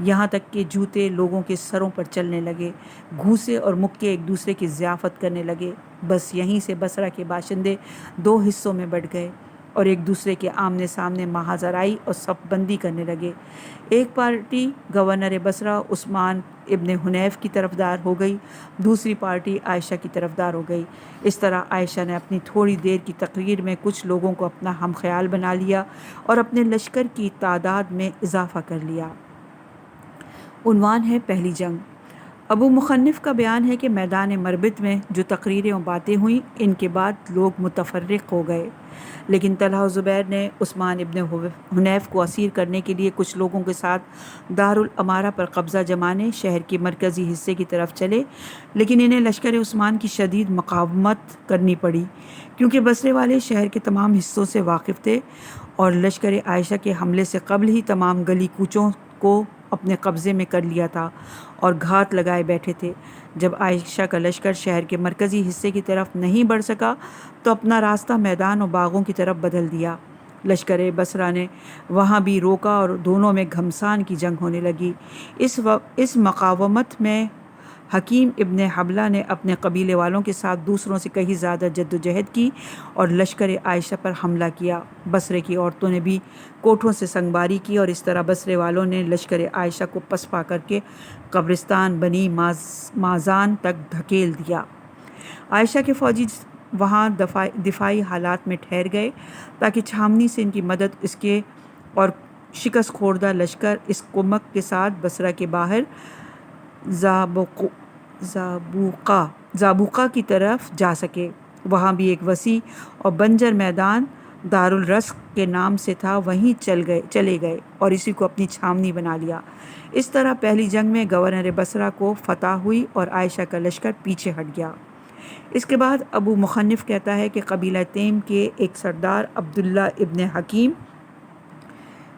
Speaker 3: یہاں تک کہ جوتے لوگوں کے سروں پر چلنے لگے، گھوسے اور مکے ایک دوسرے کی ضیافت کرنے لگے۔ بس یہیں سے بصرہ کے باشندے دو حصوں میں بٹ گئے اور ایک دوسرے کے آمنے سامنے محاذرائی اور صف بندی کرنے لگے۔ ایک پارٹی گورنر بصرہ عثمان ابن حنیف کی طرفدار ہو گئی، دوسری پارٹی عائشہ کی طرفدار ہو گئی۔ اس طرح عائشہ نے اپنی تھوڑی دیر کی تقریر میں کچھ لوگوں کو اپنا ہم خیال بنا لیا اور اپنے لشکر کی تعداد میں اضافہ کر لیا۔ عنوان ہے پہلی جنگ۔ ابو مخنف کا بیان ہے کہ میدان مربط میں جو تقریریں و باتیں ہوئیں ان کے بعد لوگ متفرق ہو گئے، لیکن طلحہ و زبیر نے عثمان ابن حنیف کو اسیر کرنے کے لیے کچھ لوگوں کے ساتھ دارالامارہ پر قبضہ جمانے شہر کے مرکزی حصے کی طرف چلے، لیکن انہیں لشکر عثمان کی شدید مقاومت کرنی پڑی کیونکہ بصرے والے شہر کے تمام حصوں سے واقف تھے اور لشکر عائشہ کے حملے سے قبل ہی تمام گلی کوچوں کو اپنے قبضے میں کر لیا تھا اور گھات لگائے بیٹھے تھے۔ جب عائشہ کا لشکر شہر کے مرکزی حصے کی طرف نہیں بڑھ سکا تو اپنا راستہ میدان اور باغوں کی طرف بدل دیا۔ لشکر بصرہ نے وہاں بھی روکا اور دونوں میں گھمسان کی جنگ ہونے لگی۔ اس مقاومت میں حکیم ابن حبلہ نے اپنے قبیلے والوں کے ساتھ دوسروں سے کہیں زیادہ جدوجہد کی اور لشکر عائشہ پر حملہ کیا۔ بصرے کی عورتوں نے بھی کوٹھوں سے سنگباری کی اور اس طرح بصرے والوں نے لشکر عائشہ کو پسپا کر کے قبرستان بنی مازان تک دھکیل دیا۔ عائشہ کے فوجی وہاں دفاعی حالات میں ٹھہر گئے تاکہ چھامنی سے ان کی مدد اس کے اور شکست خوردہ لشکر اس کمک کے ساتھ بصرہ کے باہر زابوقہ کی طرف جا سکے۔ وہاں بھی ایک وسیع اور بنجر میدان دارالرسق کے نام سے تھا، وہیں چلے گئے اور اسی کو اپنی چھاونی بنا لیا۔ اس طرح پہلی جنگ میں گورنر بصرہ کو فتح ہوئی اور عائشہ کا لشکر پیچھے ہٹ گیا۔ اس کے بعد ابو مخنف کہتا ہے کہ قبیلہ تیم کے ایک سردار عبداللہ ابن حکیم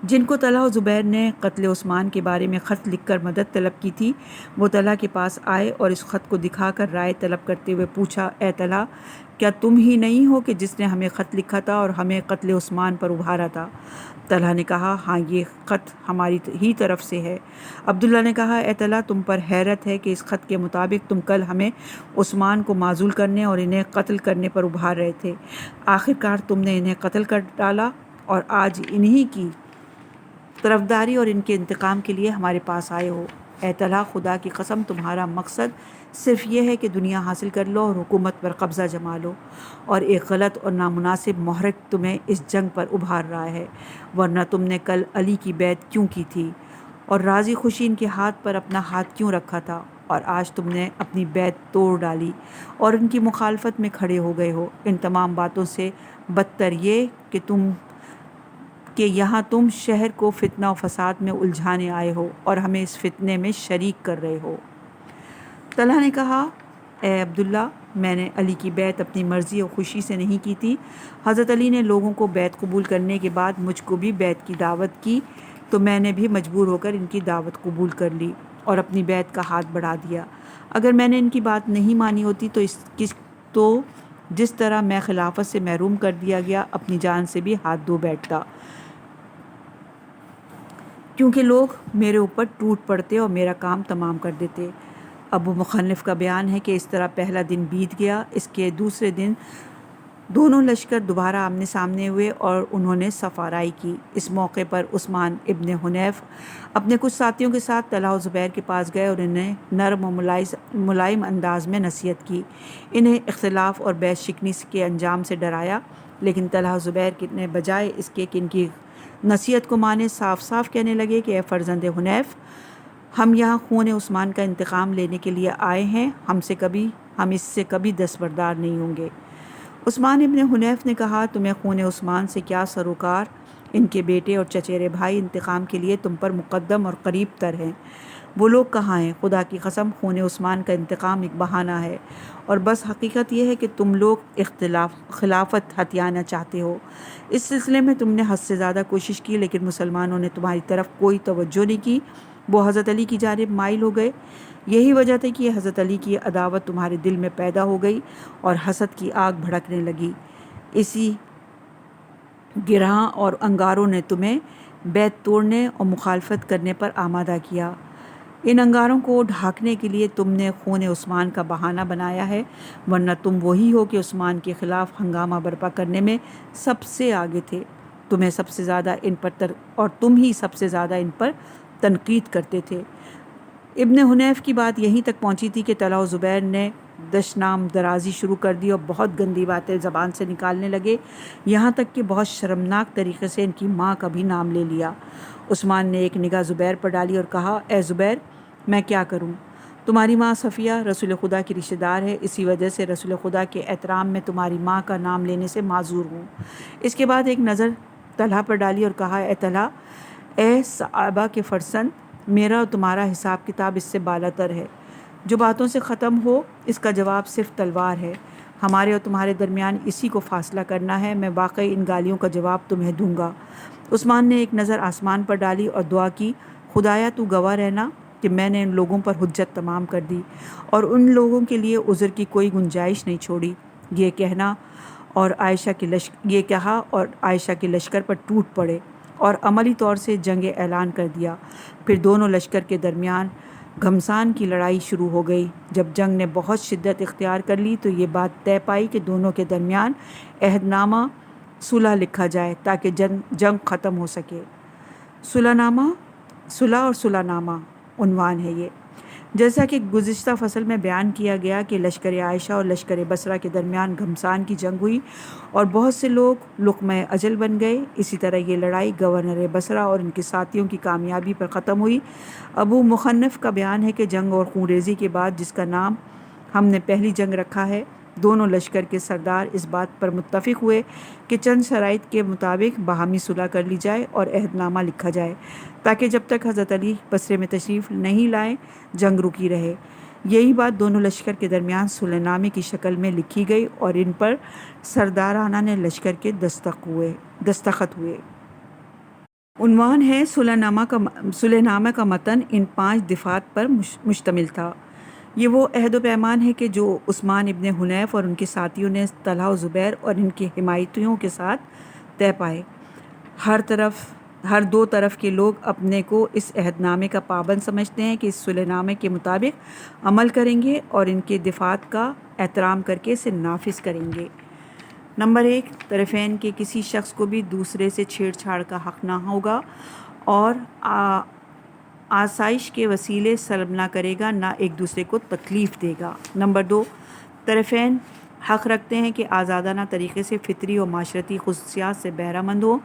Speaker 3: جن کو طلحہ و زبیر نے قتل عثمان کے بارے میں خط لکھ کر مدد طلب کی تھی، وہ طلحہ کے پاس آئے اور اس خط کو دکھا کر رائے طلب کرتے ہوئے پوچھا، اے طلحہ، کیا تم ہی نہیں ہو کہ جس نے ہمیں خط لکھا تھا اور ہمیں قتل عثمان پر ابھارا تھا؟ طلحہ نے کہا، ہاں، یہ خط ہماری ہی طرف سے ہے۔ عبداللہ نے کہا، اے طلحہ، تم پر حیرت ہے کہ اس خط کے مطابق تم کل ہمیں عثمان کو معزول کرنے اور انہیں قتل کرنے پر ابھار رہے تھے، آخرکار تم نے انہیں قتل کر ڈالا اور آج انہی کی طرفداری اور ان کے انتقام کے لیے ہمارے پاس آئے ہو۔ اے طلحہ، خدا کی قسم تمہارا مقصد صرف یہ ہے کہ دنیا حاصل کر لو اور حکومت پر قبضہ جما لو، اور ایک غلط اور نامناسب محرک تمہیں اس جنگ پر ابھار رہا ہے، ورنہ تم نے کل علی کی بیعت کیوں کی تھی اور راضی خوشی ان کے ہاتھ پر اپنا ہاتھ کیوں رکھا تھا، اور آج تم نے اپنی بیعت توڑ ڈالی اور ان کی مخالفت میں کھڑے ہو گئے ہو۔ ان تمام باتوں سے بدتر یہ کہ یہاں تم شہر کو فتنہ و فساد میں الجھانے آئے ہو اور ہمیں اس فتنے میں شریک کر رہے ہو۔ طلحہ نے کہا، اے عبداللہ، میں نے علی کی بیعت اپنی مرضی اور خوشی سے نہیں کی تھی۔ حضرت علی نے لوگوں کو بیعت قبول کرنے کے بعد مجھ کو بھی بیعت کی دعوت کی تو میں نے بھی مجبور ہو کر ان کی دعوت قبول کر لی اور اپنی بیعت کا ہاتھ بڑھا دیا۔ اگر میں نے ان کی بات نہیں مانی ہوتی تو جس طرح میں خلافت سے محروم کر دیا گیا، اپنی جان سے بھی ہاتھ دھو بیٹھتا، کیونکہ لوگ میرے اوپر ٹوٹ پڑتے اور میرا کام تمام کر دیتے۔ ابو مخنف کا بیان ہے کہ اس طرح پہلا دن بیت گیا۔ اس کے دوسرے دن دونوں لشکر دوبارہ آمنے سامنے ہوئے اور انہوں نے صف آرائی کی۔ اس موقع پر عثمان ابن حنیف اپنے کچھ ساتھیوں کے ساتھ طلحہ و زبیر کے پاس گئے اور انہیں نرم و ملائم انداز میں نصیحت کی، انہیں اختلاف اور بیعت شکنی کے انجام سے ڈرایا، لیکن طلحہ و زبیر نے بجائے اس کے کہ ان کی نصیحت کو مانے، صاف صاف کہنے لگے کہ اے فرزند حنیف، ہم یہاں خون عثمان کا انتقام لینے کے لیے آئے ہیں، ہم اس سے کبھی دستبردار نہیں ہوں گے۔ عثمان ابن حنیف نے کہا تمہیں خون عثمان سے کیا سروکار، ان کے بیٹے اور چچیرے بھائی انتقام کے لیے تم پر مقدم اور قریب تر ہیں، وہ لوگ کہاں ہیں؟ خدا کی قسم خون عثمان کا انتقام ایک بہانہ ہے، اور بس حقیقت یہ ہے کہ تم لوگ خلافت ہتھیانا چاہتے ہو۔ اس سلسلے میں تم نے حد سے زیادہ کوشش کی، لیکن مسلمانوں نے تمہاری طرف کوئی توجہ نہیں کی، وہ حضرت علی کی جانب مائل ہو گئے۔ یہی وجہ تھی کہ حضرت علی کی عداوت تمہارے دل میں پیدا ہو گئی اور حسد کی آگ بھڑکنے لگی۔ اسی گرہ اور انگاروں نے تمہیں بیعت توڑنے اور مخالفت کرنے پر آمادہ کیا۔ ان انگاروں کو ڈھانکنے کے لیے تم نے خون عثمان کا بہانہ بنایا ہے، ورنہ تم وہی ہو کہ عثمان کے خلاف ہنگامہ برپا کرنے میں سب سے آگے تھے، تم ہی سب سے زیادہ ان پر تنقید کرتے تھے۔ ابن حنیف کی بات یہیں تک پہنچی تھی کہ طلحہ و زبیر نے دشنام درازی شروع کر دی اور بہت گندی باتیں زبان سے نکالنے لگے، یہاں تک کہ بہت شرمناک طریقے سے ان کی ماں کا بھی نام لے لیا۔ عثمان نے ایک نگاہ زبیر پر ڈالی اور کہا، اے زبیر، میں کیا کروں؟ تمہاری ماں صفیہ رسول خدا کی رشتہ دار ہے، اسی وجہ سے رسول خدا کے احترام میں تمہاری ماں کا نام لینے سے معذور ہوں۔ اس کے بعد ایک نظر طلحہ پر ڈالی اور کہا، اے طلحہ، اے صحابہ کے فرزند، میرا اور تمہارا حساب کتاب اس سے بالاتر ہے، جو باتوں سے ختم ہو اس کا جواب صرف تلوار ہے، ہمارے اور تمہارے درمیان اسی کو فاصلہ کرنا ہے، میں واقعی ان گالیوں کا جواب تمہیں دوں گا۔ عثمان نے ایک نظر آسمان پر ڈالی اور دعا کی، خدایا تو گواہ رہنا کہ میں نے ان لوگوں پر حجت تمام کر دی اور ان لوگوں کے لیے عذر کی کوئی گنجائش نہیں چھوڑی۔ یہ کہا اور عائشہ کے لشکر پر ٹوٹ پڑے اور عملی طور سے جنگ اعلان کر دیا۔ پھر دونوں لشکر کے درمیان گھمسان کی لڑائی شروع ہو گئی۔ جب جنگ نے بہت شدت اختیار کر لی تو یہ بات طے پائی کہ دونوں کے درمیان عہد نامہ صلح لکھا جائے تاکہ جنگ ختم ہو سکے۔ صلح اور صلح نامہ عنوان ہے یہ۔ جیسا کہ گزشتہ فصل میں بیان کیا گیا کہ لشکر عائشہ اور لشکر بصرہ کے درمیان گھمسان کی جنگ ہوئی اور بہت سے لوگ لقمہ اجل بن گئے، اسی طرح یہ لڑائی گورنر بصرہ اور ان کے ساتھیوں کی کامیابی پر ختم ہوئی۔ ابو مخنف کا بیان ہے کہ جنگ اور خونریزی کے بعد، جس کا نام ہم نے پہلی جنگ رکھا ہے، دونوں لشکر کے سردار اس بات پر متفق ہوئے کہ چند شرائط کے مطابق باہمی صلح کر لی جائے اور عہد نامہ لکھا جائے تاکہ جب تک حضرت علی بصرے میں تشریف نہیں لائیں جنگ رکی رہے۔ یہی بات دونوں لشکر کے درمیان صلح نامے کی شکل میں لکھی گئی اور ان پر سردارانہ نے لشکر کے دستخط ہوئے۔ عنوان ہے صلح نامہ کا متن ان 5 دفعات پر مشتمل تھا۔ یہ وہ عہد و پیمان ہے کہ جو عثمان ابن حنیف اور ان کے ساتھیوں نے طلحہ و زبیر اور ان کے حمایتیوں کے ساتھ طے پائے۔ ہر دو طرف کے لوگ اپنے کو اس عہد نامے کا پابند سمجھتے ہیں کہ اس صلح نامے کے مطابق عمل کریں گے اور ان کے دفعات کا احترام کر کے اسے نافذ کریں گے۔ نمبر 1، طرفین کے کسی شخص کو بھی دوسرے سے چھیڑ چھاڑ کا حق نہ ہوگا اور آسائش کے وسیلے سلب نہ کرے گا، نہ ایک دوسرے کو تکلیف دے گا۔ نمبر 2، طرفین حق رکھتے ہیں کہ آزادانہ طریقے سے فطری اور معاشرتی خصوصیات سے بہرہ مند ہوں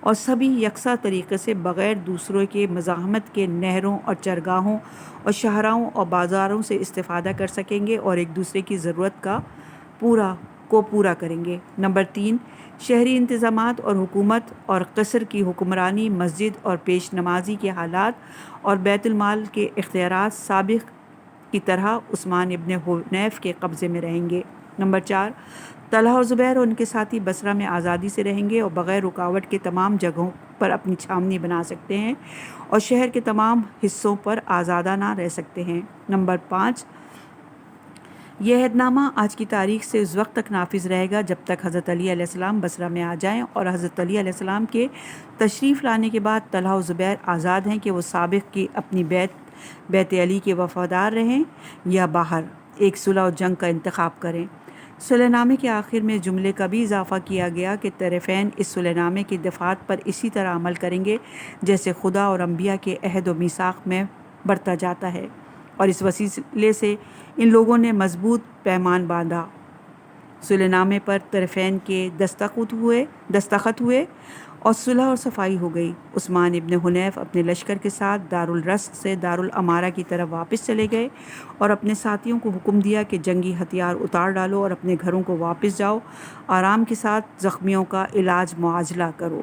Speaker 3: اور سبھی یکساں طریقے سے بغیر دوسروں کے مزاحمت کے نہروں اور چرگاہوں اور شاہراہوں اور بازاروں سے استفادہ کر سکیں گے اور ایک دوسرے کی ضرورت کو پورا کریں گے۔ نمبر 3، شہری انتظامات اور حکومت اور قصر کی حکمرانی، مسجد اور پیش نمازی کے حالات اور بیت المال کے اختیارات سابق کی طرح عثمان ابن حنیف کے قبضے میں رہیں گے۔ نمبر 4، طلحہ اور زبیر اور ان کے ساتھی بصرہ میں آزادی سے رہیں گے اور بغیر رکاوٹ کے تمام جگہوں پر اپنی چھاونی بنا سکتے ہیں اور شہر کے تمام حصوں پر آزادانہ رہ سکتے ہیں۔ نمبر 5، یہ عہد نامہ آج کی تاریخ سے اس وقت تک نافذ رہے گا جب تک حضرت علی علیہ السلام بصرہ میں آ جائیں، اور حضرت علی علیہ السلام کے تشریف لانے کے بعد طلحہ و زبیر آزاد ہیں کہ وہ سابق کی اپنی بیت علی کے وفادار رہیں یا باہر ایک صلح و جنگ کا انتخاب کریں۔ صلح نامے کے آخر میں جملے کا بھی اضافہ کیا گیا کہ طرفین اس صلح نامے کی دفعات پر اسی طرح عمل کریں گے جیسے خدا اور انبیاء کے عہد و میثاق میں برتا جاتا ہے، اور اس وسیلے سے ان لوگوں نے مضبوط پیمان باندھا۔ صلح نامے پر طرفین کے دستخط ہوئے اور صلح اور صفائی ہو گئی۔ عثمان ابن حنیف اپنے لشکر کے ساتھ دارالرسک سے دارالامارہ کی طرف واپس چلے گئے اور اپنے ساتھیوں کو حکم دیا کہ جنگی ہتھیار اتار ڈالو اور اپنے گھروں کو واپس جاؤ، آرام کے ساتھ زخمیوں کا علاج معالجہ کرو۔